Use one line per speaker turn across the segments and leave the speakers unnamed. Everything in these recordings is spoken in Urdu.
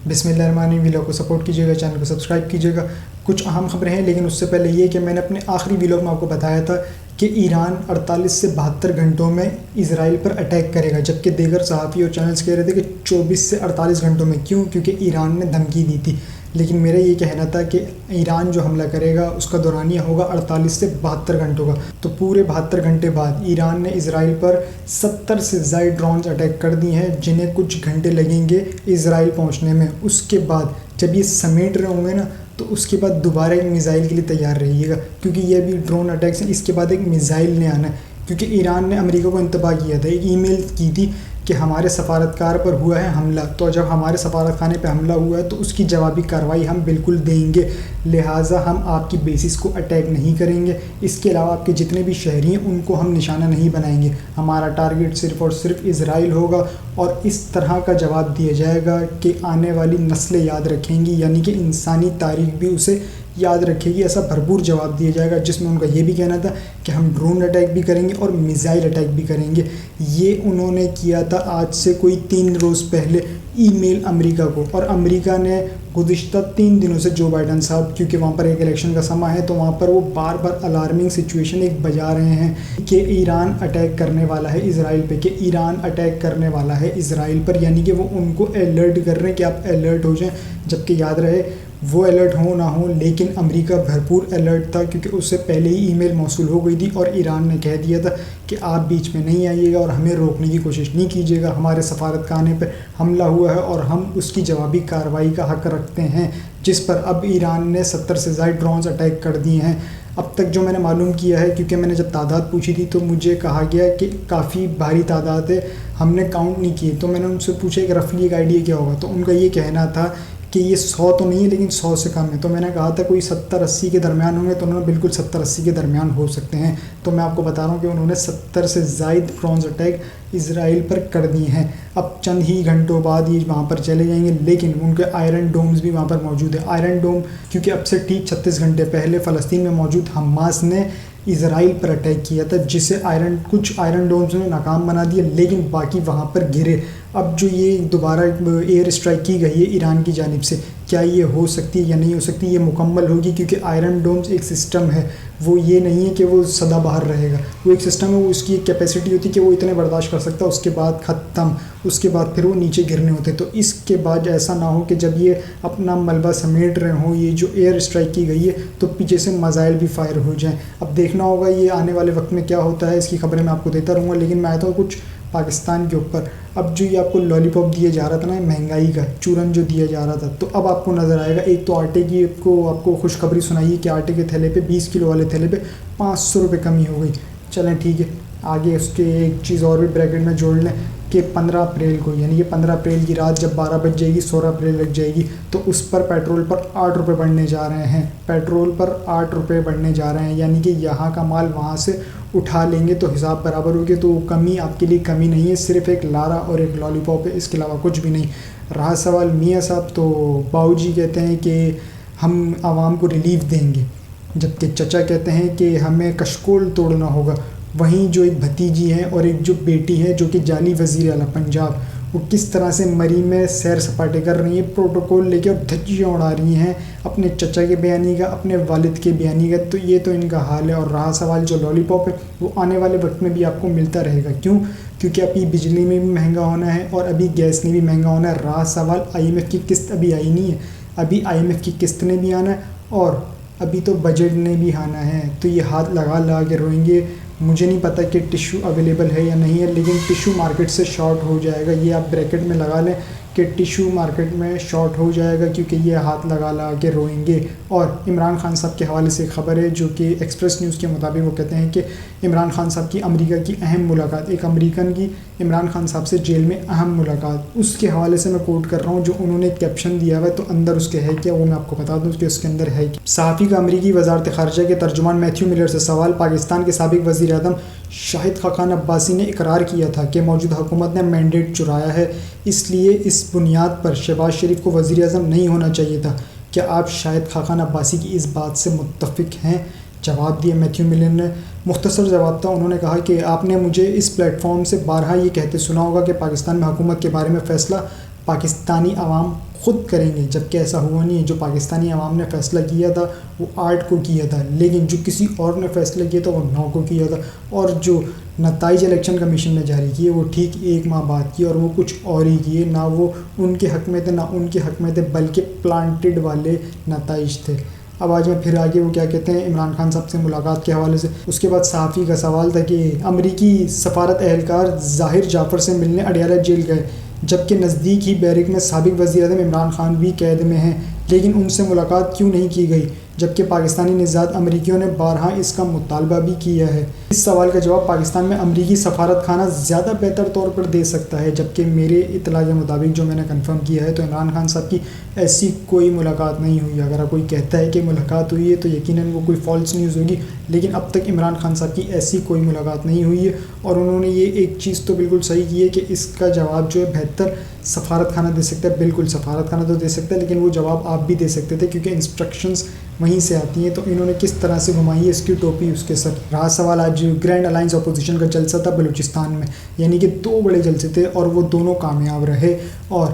بسم اللہ الرحمن الرحیم. ویلاگ کو سپورٹ کیجیے گا, چینل کو سبسکرائب کیجیے گا. کچھ اہم خبریں ہیں, لیکن اس سے پہلے یہ کہ میں نے اپنے آخری ویلاگ میں آپ کو بتایا تھا کہ ایران 48 سے 72 گھنٹوں میں اسرائیل پر اٹیک کرے گا, جبکہ دیگر صحافی اور چینلز کہہ رہے تھے کہ 24 سے 48 گھنٹوں میں. کیوں؟ کیونکہ ایران نے دھمکی دی تھی. لیکن میرا یہ کہنا تھا کہ ایران جو حملہ کرے گا اس کا دورانیہ ہوگا 48 سے 72 گھنٹوں کا. تو پورے 72 گھنٹے بعد ایران نے اسرائیل پر 70 سے زائد ڈرونز اٹیک کر دی ہیں, جنہیں کچھ گھنٹے لگیں گے اسرائیل پہنچنے میں. اس کے بعد جب یہ سمیٹ رہے ہوں گے نا, تو اس کے بعد دوبارہ ایک میزائل کے لیے تیار رہیے گا, کیونکہ یہ بھی ڈرون اٹیکس ہیں. اس کے بعد ایک میزائل نے آنا ہے, کیونکہ ایران نے امریکہ کو انتباہ کیا تھا, ایک ای میل کی تھی کہ ہمارے سفارتکار پر ہوا ہے حملہ. تو جب ہمارے سفارت خانے پہ حملہ ہوا ہے تو اس کی جوابی کارروائی ہم بالکل دیں گے, لہٰذا ہم آپ کی بیسز کو اٹیک نہیں کریں گے. اس کے علاوہ آپ کے جتنے بھی شہری ہیں ان کو ہم نشانہ نہیں بنائیں گے. ہمارا ٹارگٹ صرف اور صرف اسرائیل ہوگا, اور اس طرح کا جواب دیا جائے گا کہ آنے والی نسلیں یاد رکھیں گی, یعنی کہ انسانی تاریخ بھی اسے یاد رکھے گی. ایسا بھرپور جواب دیا جائے گا جس میں ان کا یہ بھی کہنا تھا کہ ہم ڈرون اٹیک بھی کریں گے اور میزائل اٹیک بھی کریں گے. یہ انہوں نے کیا تھا آج سے کوئی 3 روز پہلے ای میل امریکہ کو, اور امریکہ نے گزشتہ 3 دنوں سے جو بائیڈن صاحب, کیونکہ وہاں پر ایک الیکشن کا سماں ہے, تو وہاں پر وہ بار بار الارمنگ سچویشن ایک بجا رہے ہیں کہ ایران اٹیک کرنے والا ہے اسرائیل پہ, کہ ایران اٹیک کرنے والا ہے اسرائیل پر. یعنی کہ وہ ان کو الرٹ کر رہے ہیں کہ آپ الرٹ ہو جائیں. جبکہ یاد رہے وہ الرٹ ہو نہ ہو, لیکن امریکہ بھرپور الرٹ تھا, کیونکہ اس سے پہلے ہی ای میل موصول ہو گئی تھی اور ایران نے کہہ دیا تھا کہ آپ بیچ میں نہیں آئیے گا اور ہمیں روکنے کی کوشش نہیں کیجیے گا. ہمارے سفارت خانے پر حملہ ہوا ہے اور ہم اس کی جوابی کارروائی کا حق رکھتے ہیں, جس پر اب ایران نے 70 سے زائد ڈرونز اٹیک کر دیے ہیں. اب تک جو میں نے معلوم کیا ہے, کیونکہ میں نے جب تعداد پوچھی تھی تو مجھے کہا گیا کہ کافی بھاری تعداد ہے, ہم نے کاؤنٹ نہیں کی. تو میں نے ان سے پوچھا کہ رفلی ایک آئیڈیا کیا ہوگا, تو ان کا یہ کہنا تھا کہ یہ 100 تو نہیں ہے لیکن 100 سے کم ہے. تو میں نے کہا تھا کوئی 70-80 کے درمیان ہوں گے, تو انہوں نے بالکل 70-80 کے درمیان ہو سکتے ہیں. تو میں آپ کو بتا رہا ہوں کہ انہوں نے 70 سے زائد ڈرونز اٹیک اسرائیل پر کر دیے ہیں. اب چند ہی گھنٹوں بعد یہ وہاں پر چلے جائیں گے, لیکن ان کے آئرن ڈومز بھی وہاں پر موجود ہیں. آئرن ڈوم کیونکہ اب سے ٹھیک 36 گھنٹے پہلے فلسطین میں موجود حماس نے اسرائیل پر اٹیک کیا تھا, جسے کچھ آئرن ڈومز نے ناکام بنا دیا, لیکن باقی وہاں پر گرے. اب جو یہ دوبارہ ایئر اسٹرائک کی گئی ہے ایران کی جانب سے, کیا یہ ہو سکتی ہے یا نہیں ہو سکتی؟ یہ مکمل ہوگی, کیونکہ آئرن ڈومز ایک سسٹم ہے, وہ یہ نہیں ہے کہ وہ سدا باہر رہے گا. وہ ایک سسٹم ہے, وہ اس کی ایک کیپیسٹی ہوتی ہے کہ وہ اتنے برداشت کر سکتا ہے, اس کے بعد ختم, اس کے بعد پھر وہ نیچے گرنے ہوتے. تو اس کے بعد ایسا نہ ہو کہ جب یہ اپنا ملبہ سمیٹ رہے ہوں, یہ جو ایئر اسٹرائک کی گئی ہے, تو پیچھے سے میزائل بھی فائر ہو جائیں. اب دیکھنا ہوگا یہ آنے والے وقت میں کیا ہوتا ہے, اس کی خبریں میں آپ کو دیتا رہوں گا. لیکن میں آتا ہوں کچھ پاکستان کے اوپر. اب جو یہ آپ کو لالی پاپ دیا جا رہا تھا نا, مہنگائی کا چورن جو دیا جا رہا تھا, تو اب آپ کو نظر آئے گا. ایک تو آٹے کی آپ کو خوشخبری سنائیے کہ آٹے کے تھیلے پہ 20 کلو والے تھیلے پہ 500 روپے کمی ہو گئی. چلیں ٹھیک ہے, آگے اس کے ایک چیز اور بھی بریکٹ میں جوڑ لیں کہ 15 اپریل کو, یعنی کہ 15 اپریل کی رات جب 12 بج جائے گی, 16 اپریل لگ جائے گی, تو اس پر پیٹرول پر 8 روپے بڑھنے جا رہے ہیں. پیٹرول پر 8 روپے بڑھنے جا رہے ہیں, یعنی کہ یہاں کا مال وہاں سے اٹھا لیں گے تو حساب برابر ہوگی. تو کمی آپ کے لیے کمی نہیں ہے, صرف ایک لارا اور ایک لالی پاپ ہے, اس کے علاوہ کچھ بھی نہیں. رہا سوال میاں صاحب, تو باؤ جی کہتے ہیں کہ ہم عوام کو ریلیف دیں گے, جبکہ چچا کہتے ہیں کہ ہمیں کشکول توڑنا ہوگا. وہیں جو ایک بھتیجی ہے اور ایک جو بیٹی ہے جو کہ جعلی وزیر اعلیٰ پنجاب, وہ کس طرح سے مری میں سیر سپاٹے کر رہی ہیں, پروٹوکول لے کے اور دھجیاں اڑا رہی ہیں اپنے چچا کے بیانی کا, اپنے والد کے بیانی کا. تو یہ تو ان کا حال ہے. اور رہا سوال جو لالی پاپ ہے, وہ آنے والے وقت میں بھی آپ کو ملتا رہے گا. کیوں؟ کیونکہ ابھی بجلی میں بھی مہنگا ہونا ہے اور ابھی گیس میں بھی مہنگا ہونا ہے. رہا سوال IMF کی قسط ابھی آئی نہیں ہے, ابھی IMF کی قسط نے بھی آنا ہے اور ابھی تو بجٹ نے بھی آنا ہے. تو یہ ہاتھ لگا کے روئیں گے. مجھے نہیں پتہ کہ ٹیشو اویلیبل ہے یا نہیں ہے, لیکن ٹیشو مارکیٹ سے شارٹ ہو جائے گا. یہ آپ بریکٹ میں لگا لیں کہ ٹیشو مارکیٹ میں شارٹ ہو جائے گا, کیونکہ یہ ہاتھ لگا کے روئیں گے. اور عمران خان صاحب کے حوالے سے ایک خبر ہے جو کہ ایکسپریس نیوز کے مطابق وہ کہتے ہیں کہ عمران خان صاحب کی امریکہ کی اہم ملاقات, ایک امریکن کی عمران خان صاحب سے جیل میں اہم ملاقات, اس کے حوالے سے میں کوٹ کر رہا ہوں جو انہوں نے ایک کیپشن دیا ہوا ہے. تو اندر اس کے ہے کیا, وہ میں آپ کو بتا دوں کہ اس کے اندر ہے کیا. صحافی کا امریکی وزارت خارجہ کے ترجمان میتھیو ملر سے سوال. پاکستان کے سابق وزیر اعظم شاہد خاقان عباسی نے اقرار کیا تھا کہ موجودہ حکومت نے مینڈیٹ چرایا ہے, اس لیے اس بنیاد پر شہباز شریف کو وزیر اعظم نہیں ہونا چاہیے تھا. کیا آپ شاہد خاقان عباسی کی اس بات سے متفق ہیں؟ جواب دیا میتھیو ملر نے. مختصر جواب تھا. انہوں نے کہا کہ آپ نے مجھے اس پلیٹ فارم سے بارہا یہ کہتے سنا ہوگا کہ پاکستان میں حکومت کے بارے میں فیصلہ پاکستانی عوام خود کریں گے، جبکہ ایسا ہوا نہیں ہے۔ جو پاکستانی عوام نے فیصلہ کیا تھا وہ 8 کو کیا تھا، لیکن جو کسی اور نے فیصلہ کیا تھا وہ 9 کو کیا تھا، اور جو نتائج الیکشن کمیشن نے جاری کیے وہ ٹھیک 1 ماہ بعد کیے، اور وہ کچھ اور ہی کیے، نہ وہ ان کے حق میں تھے نہ ان کے حق میں تھے، بلکہ پلانٹڈ والے نتائج تھے۔ اب آج میں پھر آگے وہ کیا کہتے ہیں عمران خان صاحب سے ملاقات کے حوالے سے، اس کے بعد صحافی کا سوال تھا کہ امریکی سفارت اہلکار ظاہر جعفر سے ملنے اڈیالہ جیل گئے، جبکہ نزدیک ہی بیرک میں سابق وزیر اعظم عمران خان بھی قید میں ہیں، لیکن ان سے ملاقات کیوں نہیں کی گئی، جبکہ پاکستانی نژاد امریکیوں نے بارہا اس کا مطالبہ بھی کیا ہے۔ اس سوال کا جواب پاکستان میں امریکی سفارت خانہ زیادہ بہتر طور پر دے سکتا ہے، جبکہ میرے اطلاع کے مطابق جو میں نے کنفرم کیا ہے تو عمران خان صاحب کی ایسی کوئی ملاقات نہیں ہوئی۔ اگر کوئی کہتا ہے کہ ملاقات ہوئی ہے تو یقیناً وہ کوئی فالس نیوز ہوگی، لیکن اب تک عمران خان صاحب کی ایسی کوئی ملاقات نہیں ہوئی ہے، اور انہوں نے یہ ایک چیز تو بالکل صحیح کی ہے کہ اس کا جواب جو ہے بہتر سفارت خانہ دے سکتا ہے۔ بالکل سفارت خانہ تو دے سکتا ہے، لیکن وہ جواب آپ بھی دے سکتے تھے کیونکہ انسٹرکشنز وہیں سے آتی ہیں، تو انہوں نے کس طرح سے گھمائی ہے اس کی ٹوپی اس کے سر۔ رہا سوال آج گرینڈ الائنس اپوزیشن کا جلسہ تھا بلوچستان میں، یعنی کہ 2 بڑے جلسے تھے اور وہ دونوں کامیاب رہے، اور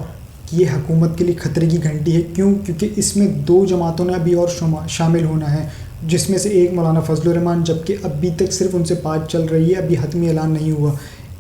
یہ حکومت کے لیے خطرے کی گھنٹی ہے۔ کیوں؟ کیونکہ اس میں 2 جماعتوں نے ابھی اور شامل ہونا ہے، جس میں سے ایک مولانا فضل الرحمان، جبکہ ابھی تک صرف ان سے بات چل رہی ہے، ابھی حتمی اعلان نہیں ہوا۔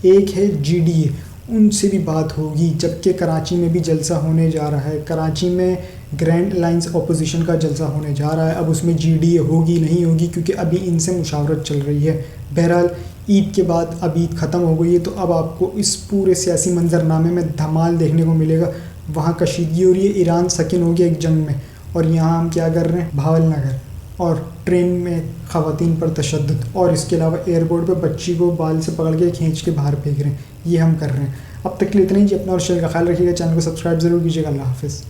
ایک ہے جی ڈی اے، ان سے بھی بات ہوگی، جبکہ کراچی میں بھی جلسہ ہونے جا رہا ہے۔ کراچی میں گرینڈ الائنس اپوزیشن کا جلسہ ہونے جا رہا ہے، اب اس میں جی ڈی اے ہوگی نہیں ہوگی کیونکہ ابھی ان سے مشاورت چل رہی ہے۔ بہرحال عید کے بعد اب عید ختم ہو گئی ہے، تو اب آپ کو اس پورے سیاسی منظرنامے میں دھمال دیکھنے کو ملے گا۔ وہاں کشیدگی ہو رہی ہے، ایران سکن ہو گیا ایک جنگ میں، اور یہاں ہم کیا کر رہے ہیں، بھاول نگر اور ٹرین میں خواتین پر تشدد، اور اس کے علاوہ ایئرپورٹ پہ بچی کو بال سے پکڑ کے کھینچ کے باہر پھینک رہے ہیں، یہ ہم کر رہے ہیں۔ اب تک کے لیے اتنا ہی جی، اپنا اور شیئر کا خیال رکھیے گا، چینل کو سبسکرائب ضرور کیجیے گا۔ اللہ حافظ۔